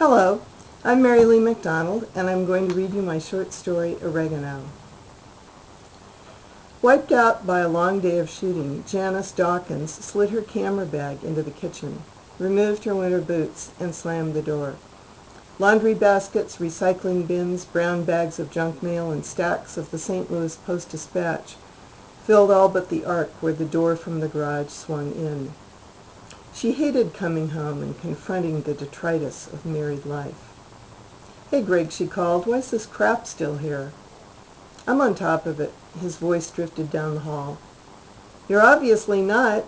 Hello, I'm Mary Lee McDonald, and I'm going to read you my short story, Oregano. Wiped out by a long day of shooting, Janice Dawkins slid her camera bag into the kitchen, removed her winter boots, and slammed the door. Laundry baskets, recycling bins, brown bags of junk mail, and stacks of the St. Louis Post-Dispatch filled all but the arc where the door from the garage swung in. She hated coming home and confronting the detritus of married life. "Hey, Greg," she called, "why's this crap still here?" "I'm on top of it." His voice drifted down the hall. "You're obviously not."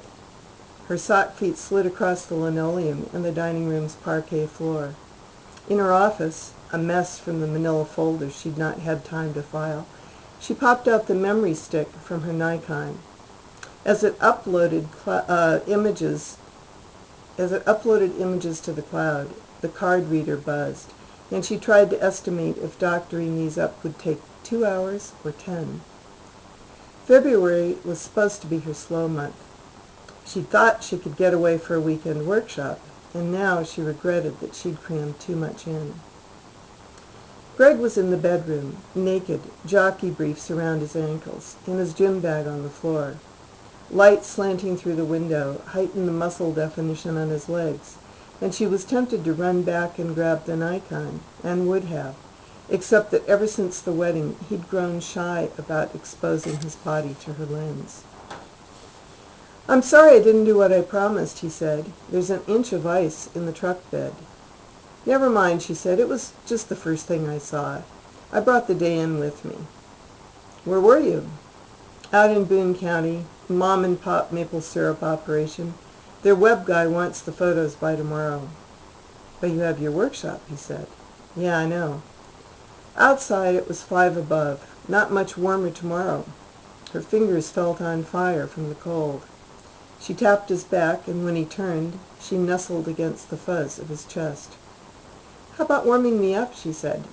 Her sock feet slid across the linoleum and the dining room's parquet floor. In her office, a mess from the manila folders she'd not had time to file, she popped out the memory stick from her Nikon. As it uploaded images to the cloud, the card reader buzzed, and she tried to estimate if doctoring these up would take 2 hours or 10. February was supposed to be her slow month. She thought she could get away for a weekend workshop, and now she regretted that she'd crammed too much in. Greg was in the bedroom, naked, jockey briefs around his ankles, and his gym bag on the floor. Light slanting through the window heightened the muscle definition on his legs, and she was tempted to run back and grab the Nikon, and would have, except that ever since the wedding he'd grown shy about exposing his body to her lens. "I'm sorry I didn't do what I promised," he said. "There's an inch of ice in the truck bed." "Never mind," she said. "It was just the first thing I saw. I brought the day in with me." "Where were you?" "Out in Boone County. Mom and pop maple syrup operation. Their web guy wants the photos by tomorrow." "But you have your workshop," he said. "Yeah, I know." Outside it was 5 above. "Not much warmer tomorrow." Her fingers felt on fire from the cold. She tapped his back, and when he turned, she nestled against the fuzz of his chest. "How about warming me up?" she said.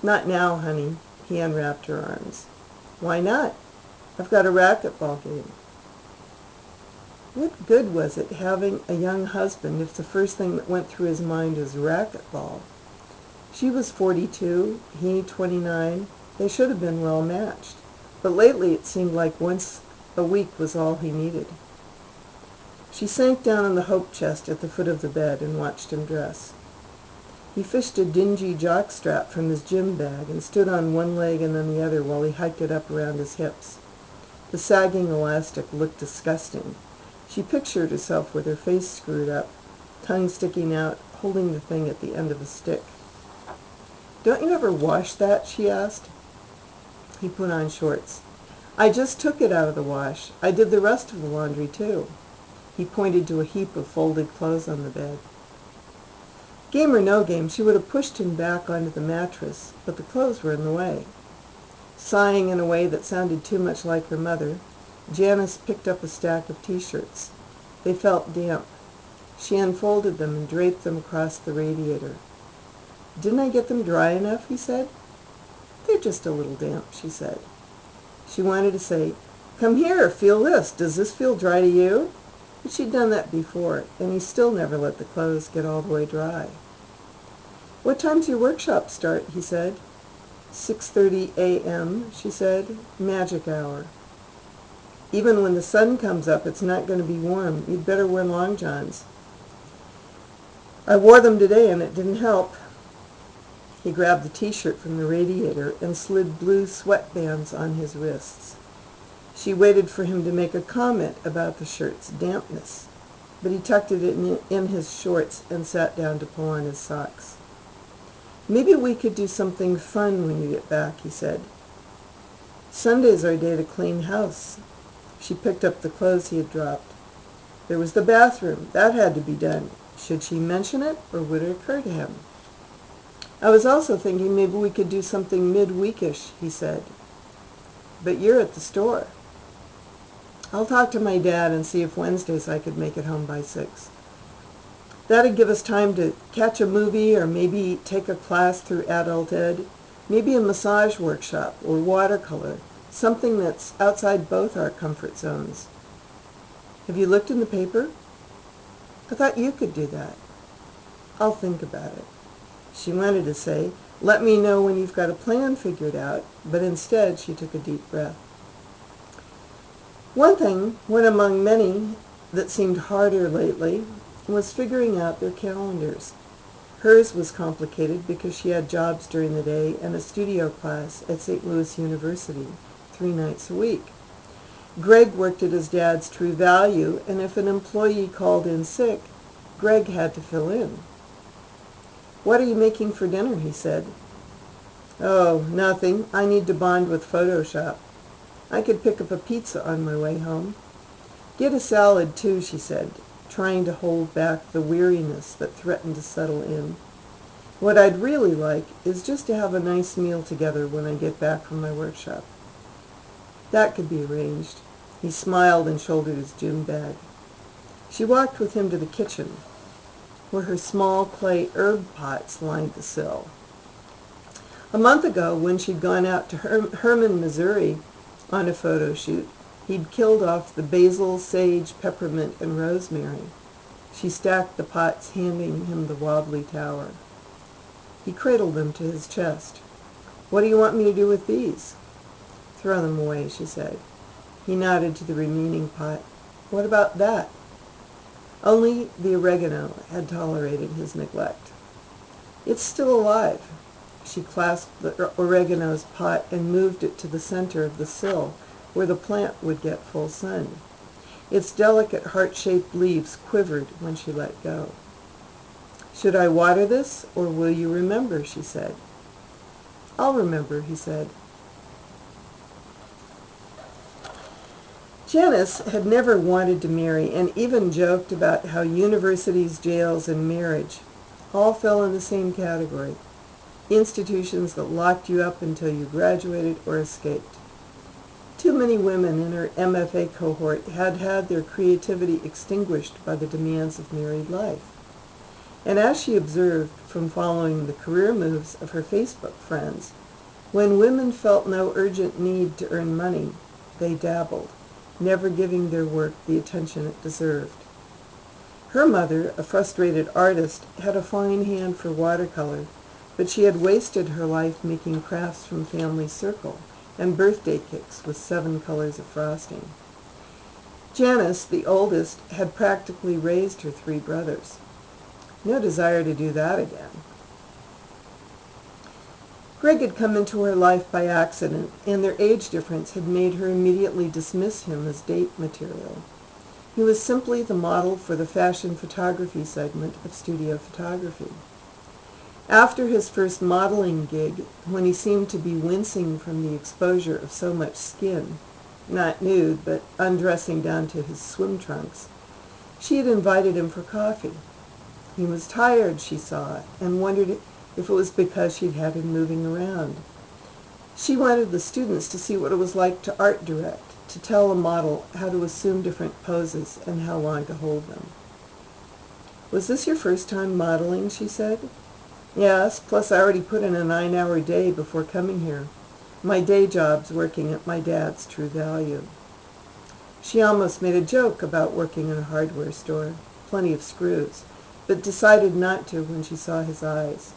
"Not now, honey." He unwrapped her arms. "Why not?" "I've got a racquetball game." What good was it having a young husband if the first thing that went through his mind was racquetball? She was 42, he 29. They should have been well matched. But lately it seemed like once a week was all he needed. She sank down on the hope chest at the foot of the bed and watched him dress. He fished a dingy jockstrap from his gym bag and stood on one leg and then the other while he hiked it up around his hips. The sagging elastic looked disgusting. She pictured herself with her face screwed up, tongue sticking out, holding the thing at the end of a stick. "Don't you ever wash that?" she asked. He put on shorts. "I just took it out of the wash. I did the rest of the laundry, too." He pointed to a heap of folded clothes on the bed. Game or no game, she would have pushed him back onto the mattress, but the clothes were in the way. Sighing in a way that sounded too much like her mother, Janice picked up a stack of T-shirts. They felt damp. She unfolded them and draped them across the radiator. "Didn't I get them dry enough?" he said. "They're just a little damp," she said. She wanted to say, "Come here, feel this. Does this feel dry to you?" But she'd done that before, and he still never let the clothes get all the way dry. "What time's your workshop start?" he said. 6:30 a.m., she said. "Magic hour." "Even when the sun comes up, it's not going to be warm. You'd better wear long johns." "I wore them today, and it didn't help." He grabbed the T-shirt from the radiator and slid blue sweatbands on his wrists. She waited for him to make a comment about the shirt's dampness, but he tucked it in his shorts and sat down to pull on his socks. "Maybe we could do something fun when you get back," he said. "Sunday's our day to clean house." She picked up the clothes he had dropped. There was the bathroom. That had to be done. Should she mention it, or would it occur to him? "I was also thinking maybe we could do something midweekish," he said. "But you're at the store." "I'll talk to my dad and see if Wednesdays I could make it home by 6. That'd give us time to catch a movie or maybe take a class through adult ed, maybe a massage workshop or watercolor, something that's outside both our comfort zones." "Have you looked in the paper?" "I thought you could do that." I'll think about it. She wanted to say, let me know when you've got a plan figured out, but instead she took a deep breath. One among many that seemed harder lately, was figuring out their calendars. Hers was complicated because she had jobs during the day and a studio class at St. Louis University 3 nights a week. Greg worked at his dad's True Value, and if an employee called in sick, Greg had to fill in. What are you making for dinner? He said. Oh, nothing. I need to bond with Photoshop. I could pick up a pizza on my way home. Get a salad, too, she said, trying to hold back the weariness that threatened to settle in. What I'd really like is just to have a nice meal together when I get back from my workshop. That could be arranged. He smiled and shouldered his gym bag. She walked with him to the kitchen, where her small clay herb pots lined the sill. A month ago, when she'd gone out to Herman, Missouri, on a photo shoot, he'd killed off the basil, sage, peppermint, and rosemary. She stacked the pots, handing him the wobbly tower. He cradled them to his chest. What do you want me to do with these? Throw them away, she said. He nodded to the remaining pot. What about that? Only the oregano had tolerated his neglect. It's still alive. She clasped the oregano's pot and moved it to the center of the sill, where the plant would get full sun. Its delicate heart-shaped leaves quivered when she let go. Should I water this, or will you remember? She said. I'll remember, he said. Janice had never wanted to marry and even joked about how universities, jails, and marriage all fell in the same category. Institutions that locked you up until you graduated or escaped. Too many women in her MFA cohort had had their creativity extinguished by the demands of married life. And as she observed from following the career moves of her Facebook friends, when women felt no urgent need to earn money, they dabbled, never giving their work the attention it deserved. Her mother, a frustrated artist, had a fine hand for watercolor, but she had wasted her life making crafts from family circle and birthday cakes with 7 colors of frosting. Janice, the oldest, had practically raised her 3 brothers. No desire to do that again. Greg had come into her life by accident, and their age difference had made her immediately dismiss him as date material. He was simply the model for the fashion photography segment of studio photography. After his first modeling gig, when he seemed to be wincing from the exposure of so much skin, not nude, but undressing down to his swim trunks, she had invited him for coffee. He was tired, she saw, and wondered if it was because she'd had him moving around. She wanted the students to see what it was like to art direct, to tell a model how to assume different poses and how long to hold them. Was this your first time modeling? She said. Yes, plus I already put in a 9-hour day before coming here. My day job's working at my dad's True Value. She almost made a joke about working in a hardware store, plenty of screws, but decided not to when she saw his eyes.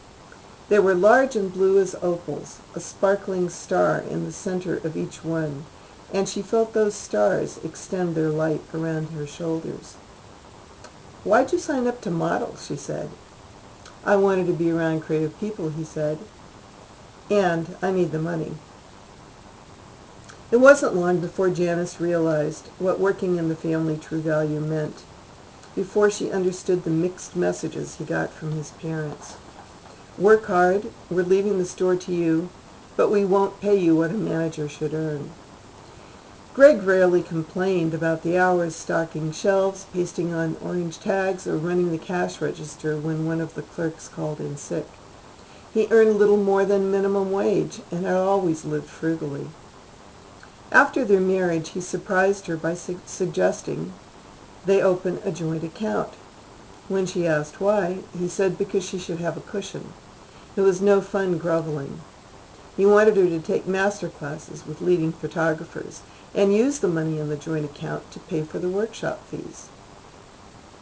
They were large and blue as opals, a sparkling star in the center of each one, and she felt those stars extend their light around her shoulders. Why'd you sign up to model? She said. I wanted to be around creative people, he said, and I need the money. It wasn't long before Janice realized what working in the family True Value meant, before she understood the mixed messages he got from his parents. Work hard, we're leaving the store to you, but we won't pay you what a manager should earn. Greg rarely complained about the hours stocking shelves, pasting on orange tags, or running the cash register when one of the clerks called in sick. He earned little more than minimum wage and had always lived frugally. After their marriage, he surprised her by suggesting they open a joint account. When she asked why, he said because she should have a cushion. It was no fun groveling. He wanted her to take master classes with leading photographers and use the money in the joint account to pay for the workshop fees.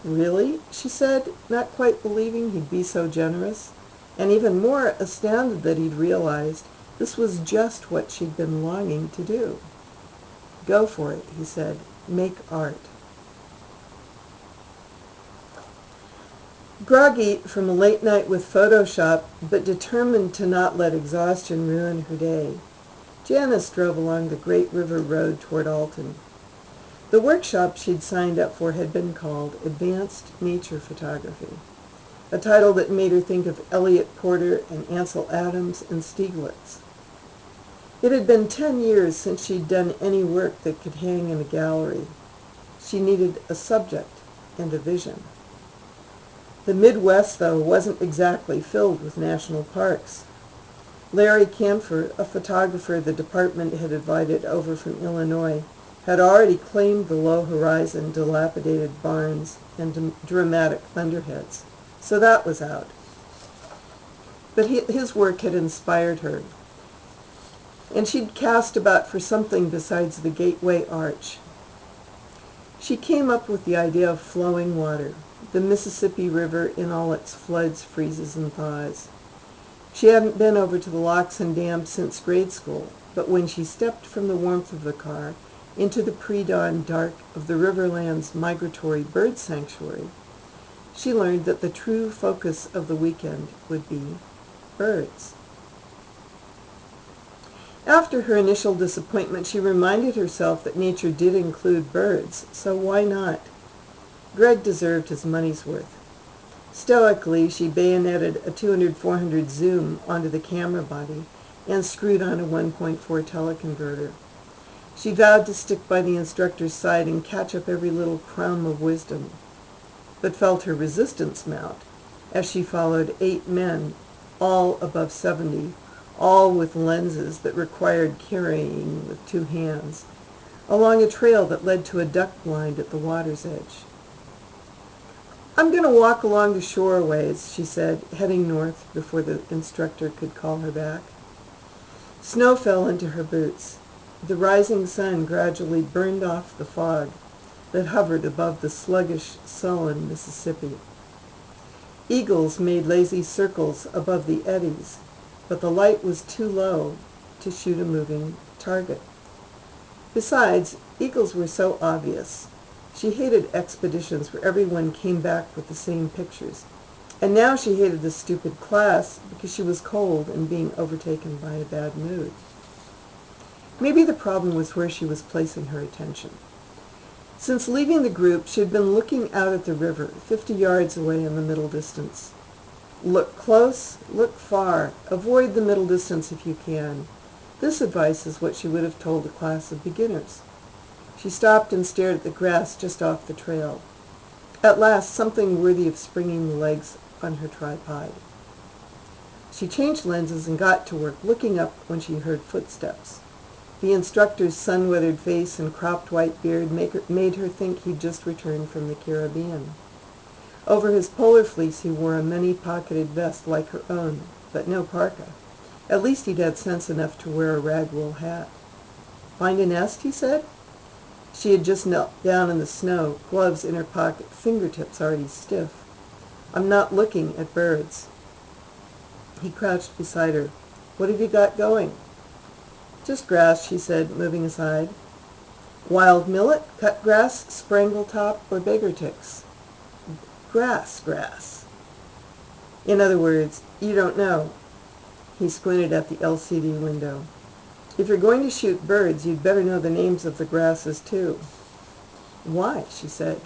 "Really?" she said, not quite believing he'd be so generous, and even more astounded that he'd realized this was just what she'd been longing to do. "Go for it," he said. "Make art." Groggy from a late night with Photoshop, but determined to not let exhaustion ruin her day, Janice drove along the Great River Road toward Alton. The workshop she'd signed up for had been called Advanced Nature Photography, a title that made her think of Elliot Porter and Ansel Adams and Stieglitz. It had been 10 years since she'd done any work that could hang in a gallery. She needed a subject and a vision. The Midwest, though, wasn't exactly filled with national parks. Larry Camphor, a photographer the department had invited over from Illinois, had already claimed the low-horizon, dilapidated barns and dramatic thunderheads, so that was out. But his work had inspired her, and she'd cast about for something besides the Gateway Arch. She came up with the idea of flowing water, the Mississippi River in all its floods, freezes, and thaws. She hadn't been over to the locks and dams since grade school, but when she stepped from the warmth of the car into the pre-dawn dark of the Riverland's migratory bird sanctuary, she learned that the true focus of the weekend would be birds. After her initial disappointment, she reminded herself that nature did include birds, so why not? Greg deserved his money's worth. Stoically, she bayoneted a 200-400 zoom onto the camera body and screwed on a 1.4 teleconverter. She vowed to stick by the instructor's side and catch up every little crumb of wisdom, but felt her resistance mount as she followed 8 men, all above 70, all with lenses that required carrying with 2 hands, along a trail that led to a duck blind at the water's edge. "I'm going to walk along the shore a ways," she said, heading north before the instructor could call her back. Snow fell into her boots. The rising sun gradually burned off the fog that hovered above the sluggish, sullen Mississippi. Eagles made lazy circles above the eddies, but the light was too low to shoot a moving target. Besides, eagles were so obvious. She hated expeditions where everyone came back with the same pictures. And now she hated the stupid class because she was cold and being overtaken by a bad mood. Maybe the problem was where she was placing her attention. Since leaving the group, she had been looking out at the river, 50 yards away in the middle distance. Look close, look far, avoid the middle distance if you can. This advice is what she would have told a class of beginners. She stopped and stared at the grass just off the trail. At last, something worthy of springing the legs on her tripod. She changed lenses and got to work, looking up when she heard footsteps. The instructor's sun-weathered face and cropped white beard made her think he'd just returned from the Caribbean. Over his polar fleece he wore a many-pocketed vest like her own, but no parka. At least he'd had sense enough to wear a rag-wool hat. "Find a nest?" he said. She had just knelt down in the snow, gloves in her pocket, fingertips already stiff. "I'm not looking at birds." He crouched beside her. "What have you got going?" "Just grass," she said, moving aside. "Wild millet, cut grass, sprangletop, or beggar ticks?" "Grass, grass." "In other words, you don't know." He squinted at the LCD window. "If you're going to shoot birds, you'd better know the names of the grasses, too." "Why?" she said.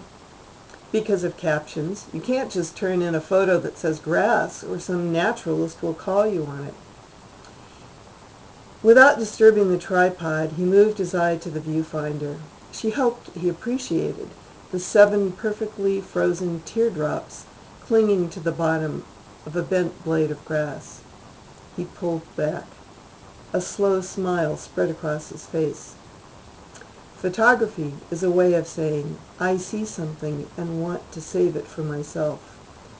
"Because of captions. You can't just turn in a photo that says grass, or some naturalist will call you on it." Without disturbing the tripod, he moved his eye to the viewfinder. She hoped he appreciated the 7 perfectly frozen teardrops clinging to the bottom of a bent blade of grass. He pulled back. A slow smile spread across his face. "Photography is a way of saying, I see something and want to save it for myself.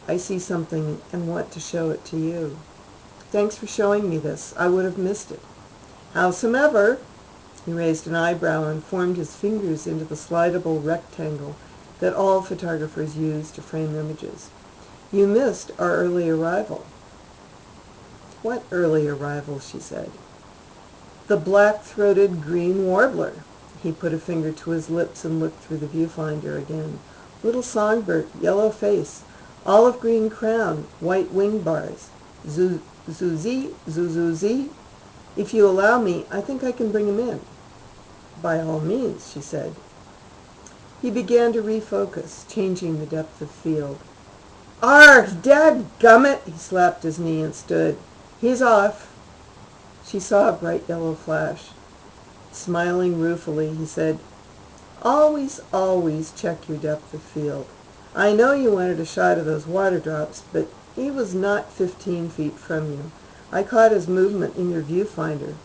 I see something and want to show it to you. Thanks for showing me this. I would have missed it. Howsomever," he raised an eyebrow and formed his fingers into the slidable rectangle that all photographers use to frame images. You missed our early arrival. What early arrival? She said. The black-throated green warbler. He put a finger to his lips and looked through the viewfinder again. Little songbird, yellow face, olive green crown, white wing bars. Zuzi, zuzuzi. If you allow me, I think I can bring him in. By all means, she said. He began to refocus, changing the depth of field. Arg, dadgummit! He slapped his knee and stood. He's off. She saw a bright yellow flash. Smiling ruefully, he said, always, always check your depth of field. I know you wanted a shot of those water drops, but he was not 15 feet from you. I caught his movement in your viewfinder,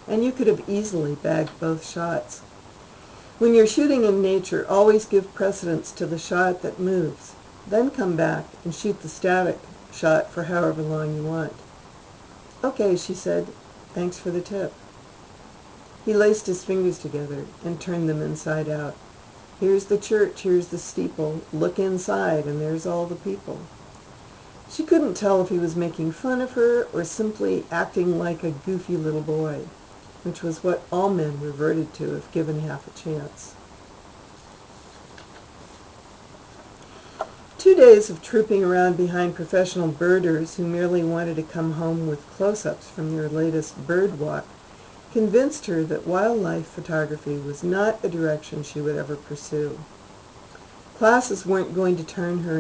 and you could have easily bagged both shots. When you're shooting in nature, always give precedence to the shot that moves. Then come back and shoot the static shot for however long you want. Okay, she said. Thanks for the tip. He laced his fingers together and turned them inside out. Here's the church, here's the steeple. Look inside, and there's all the people. She couldn't tell if he was making fun of her or simply acting like a goofy little boy, which was what all men reverted to if given half a chance. 2 days of trooping around behind professional birders who merely wanted to come home with close-ups from their latest bird walk convinced her that wildlife photography was not a direction she would ever pursue. Classes weren't going to turn her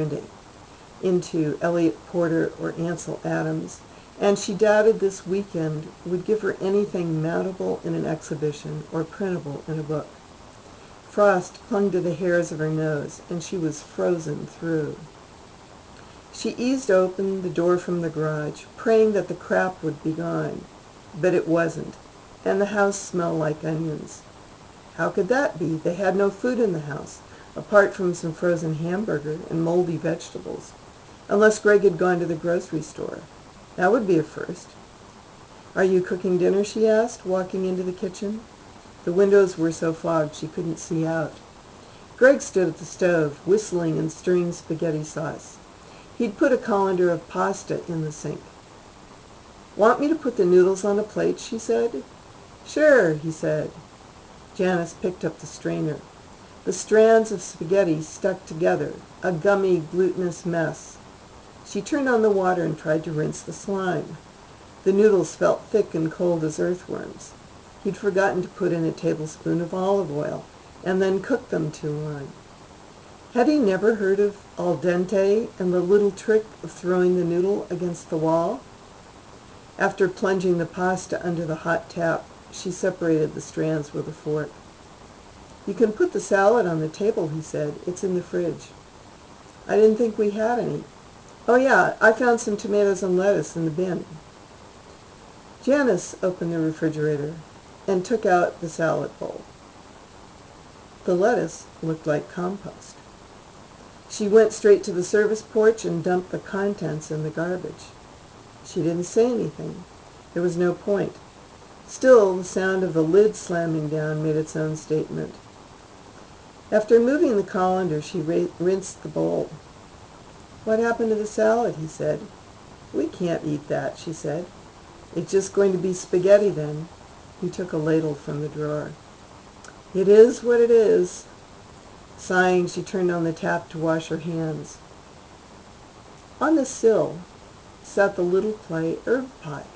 into Elliot Porter or Ansel Adams, and she doubted this weekend would give her anything mountable in an exhibition or printable in a book. Frost clung to the hairs of her nose, and she was frozen through. She eased open the door from the garage, praying that the crap would be gone. But it wasn't, and the house smelled like onions. How could that be? They had no food in the house, apart from some frozen hamburger and moldy vegetables, unless Greg had gone to the grocery store. That would be a first. Are you cooking dinner? She asked, walking into the kitchen. The windows were so fogged she couldn't see out. Greg stood at the stove, whistling and stirring spaghetti sauce. He'd put a colander of pasta in the sink. Want me to put the noodles on a plate? She said. Sure, he said. Janice picked up the strainer. The strands of spaghetti stuck together, a gummy, glutinous mess. She turned on the water and tried to rinse the slime. The noodles felt thick and cold as earthworms. He'd forgotten to put in a tablespoon of olive oil and then cook them too long. Had he never heard of al dente and the little trick of throwing the noodle against the wall? After plunging the pasta under the hot tap, she separated the strands with a fork. You can put the salad on the table, he said. It's in the fridge. I didn't think we had any. Oh yeah, I found some tomatoes and lettuce in the bin. Janice opened the refrigerator and took out the salad bowl. The lettuce looked like compost. She went straight to the service porch and dumped the contents in the garbage. She didn't say anything. There was no point. Still, the sound of the lid slamming down made its own statement. After moving the colander, she rinsed the bowl. What happened to the salad? He said. We can't eat that, she said. It's just going to be spaghetti then. He took a ladle from the drawer. It is what it is. Sighing, she turned on the tap to wash her hands. On the sill sat the little clay herb pot.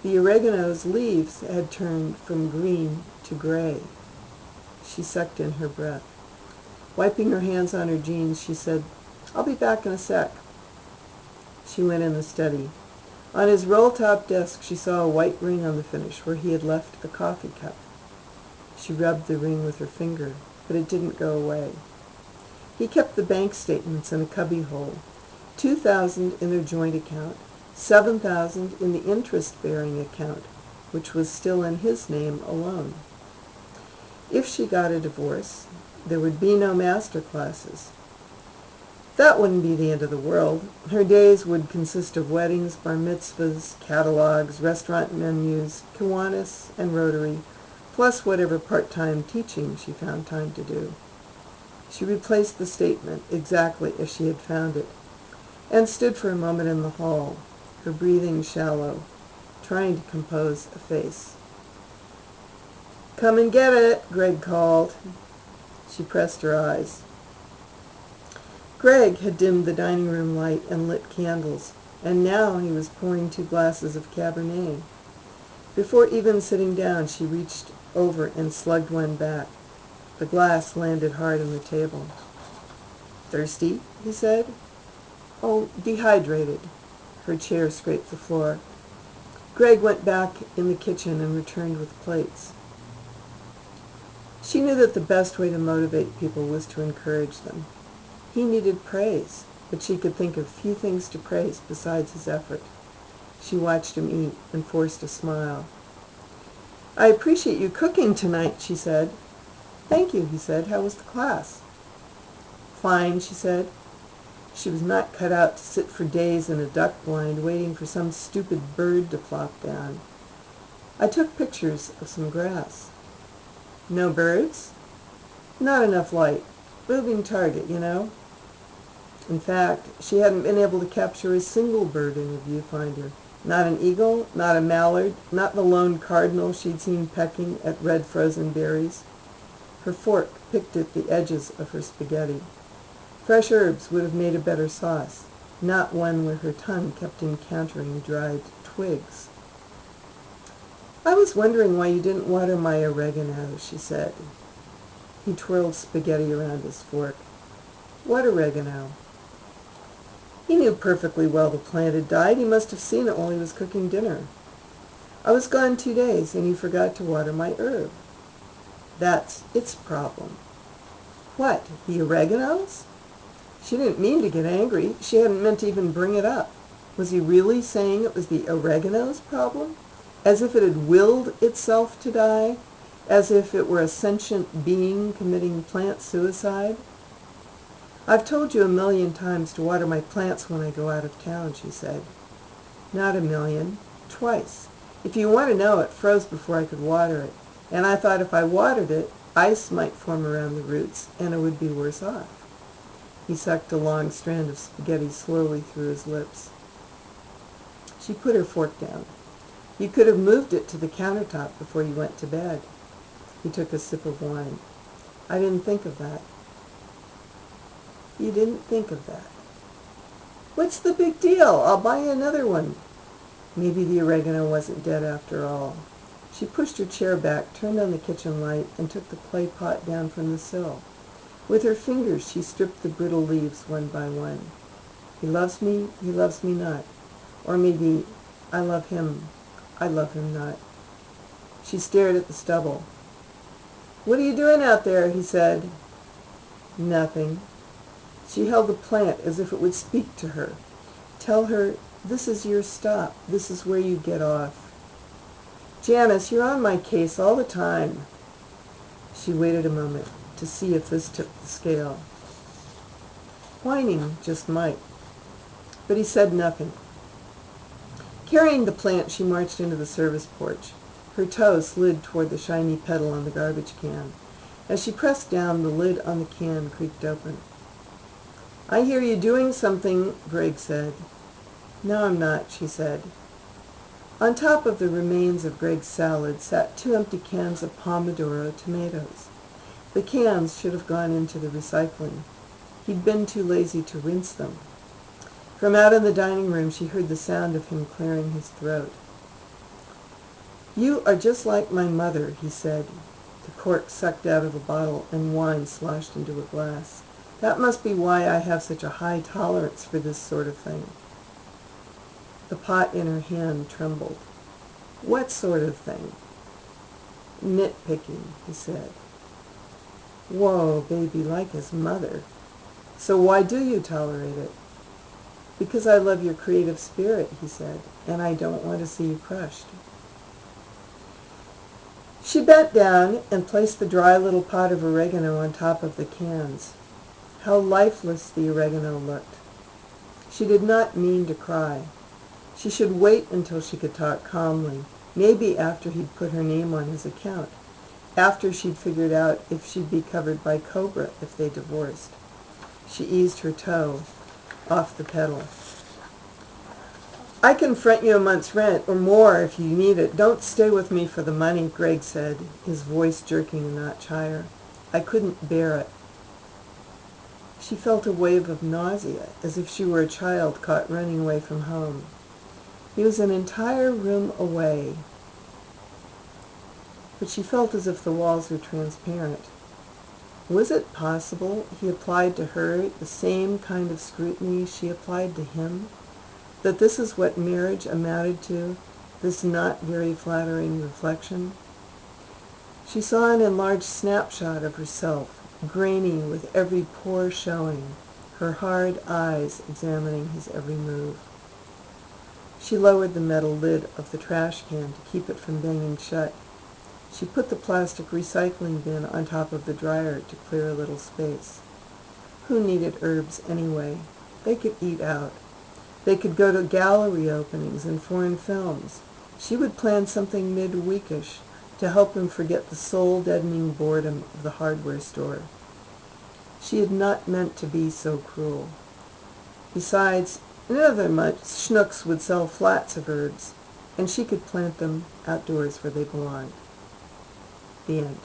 The oregano's leaves had turned from green to gray. She sucked in her breath. Wiping her hands on her jeans, she said, I'll be back in a sec. She went in the study. On his roll-top desk, she saw a white ring on the finish where he had left a coffee cup. She rubbed the ring with her finger, but it didn't go away. He kept the bank statements in a cubbyhole. $2,000 in their joint account, $7,000 in the interest-bearing account, which was still in his name alone. If she got a divorce, there would be no master classes. That wouldn't be the end of the world. Her days would consist of weddings, bar mitzvahs, catalogs, restaurant menus, Kiwanis, and Rotary, plus whatever part-time teaching she found time to do. She replaced the statement exactly as she had found it, and stood for a moment in the hall, her breathing shallow, trying to compose a face. "Come and get it," Greg called. She pressed her eyes. Greg had dimmed the dining room light and lit candles, and now he was pouring 2 glasses of Cabernet. Before even sitting down, she reached over and slugged one back. The glass landed hard on the table. "Thirsty?" he said. "Oh, dehydrated." Her chair scraped the floor. Greg went back in the kitchen and returned with plates. She knew that the best way to motivate people was to encourage them. He needed praise, but she could think of few things to praise besides his effort. She watched him eat and forced a smile. "I appreciate you cooking tonight," she said. "Thank you," he said. "How was the class?" "Fine," she said. She was not cut out to sit for days in a duck blind waiting for some stupid bird to flop down. "I took pictures of some grass." "No birds?" "Not enough light. Moving target, you know." In fact, she hadn't been able to capture a single bird in her viewfinder. Not an eagle, not a mallard, not the lone cardinal she'd seen pecking at red frozen berries. Her fork picked at the edges of her spaghetti. Fresh herbs would have made a better sauce, not one where her tongue kept encountering dried twigs. "I was wondering why you didn't water my oregano," she said. He twirled spaghetti around his fork. "What oregano?" He knew perfectly well the plant had died. He must have seen it while he was cooking dinner. "I was gone 2 days, and you forgot to water my herb." "That's its problem." "What, the oregano's?" She didn't mean to get angry. She hadn't meant to even bring it up. Was he really saying it was the oregano's problem? As if it had willed itself to die? As if it were a sentient being committing plant suicide? "I've told you 1,000,000 times to water my plants when I go out of town," she said. "Not 1,000,000. Twice. If you want to know, it froze before I could water it. And I thought if I watered it, ice might form around the roots, and it would be worse off." He sucked a long strand of spaghetti slowly through his lips. She put her fork down. "You could have moved it to the countertop before you went to bed." He took a sip of wine. "I didn't think of that." "You didn't think of that?" "What's the big deal? I'll buy you another one." Maybe the oregano wasn't dead after all. She pushed her chair back, turned on the kitchen light, and took the clay pot down from the sill. With her fingers she stripped the brittle leaves one by one. "He loves me not." Or maybe, "I love him not." She stared at the stubble. "What are you doing out there?" he said. "Nothing." She held the plant as if it would speak to her. Tell her, this is your stop. This is where you get off. "Janice, you're on my case all the time." She waited a moment to see if this tipped the scale. Whining just might. But he said nothing. Carrying the plant, she marched into the service porch. Her toe slid toward the shiny petal on the garbage can. As she pressed down, the lid on the can creaked open. "I hear you doing something," Greg said. "No, I'm not," she said. On top of the remains of Greg's salad sat 2 empty cans of Pomodoro tomatoes. The cans should have gone into the recycling. He'd been too lazy to rinse them. From out in the dining room she heard the sound of him clearing his throat. "You are just like my mother," he said. The cork sucked out of a bottle and wine sloshed into a glass. "That must be why I have such a high tolerance for this sort of thing." The pot in her hand trembled. "What sort of thing?" "Nitpicking," he said. Whoa, baby, like his mother. "So why do you tolerate it?" "Because I love your creative spirit," he said, "and I don't want to see you crushed." She bent down and placed the dry little pot of oregano on top of the cans. How lifeless the oregano looked. She did not mean to cry. She should wait until she could talk calmly, maybe after he'd put her name on his account. after she'd figured out if she'd be covered by Cobra if they divorced. She eased her toe off the pedal. "I can front you a month's rent, or more if you need it. Don't stay with me for the money," Greg said, his voice jerking a notch higher. "I couldn't bear it." She felt a wave of nausea, as if she were a child caught running away from home. He was an entire room away, but she felt as if the walls were transparent. Was it possible he applied to her the same kind of scrutiny she applied to him? That this is what marriage amounted to, this not very flattering reflection? She saw an enlarged snapshot of herself, grainy with every pore showing, her hard eyes examining his every move. She lowered the metal lid of the trash can to keep it from banging shut. She put the plastic recycling bin on top of the dryer to clear a little space. Who needed herbs anyway? They could eat out. They could go to gallery openings and foreign films. She would plan something midweekish to help him forget the soul-deadening boredom of the hardware store. She had not meant to be so cruel. Besides, in another month, Schnucks would sell flats of herbs, and she could plant them outdoors where they belonged. The end.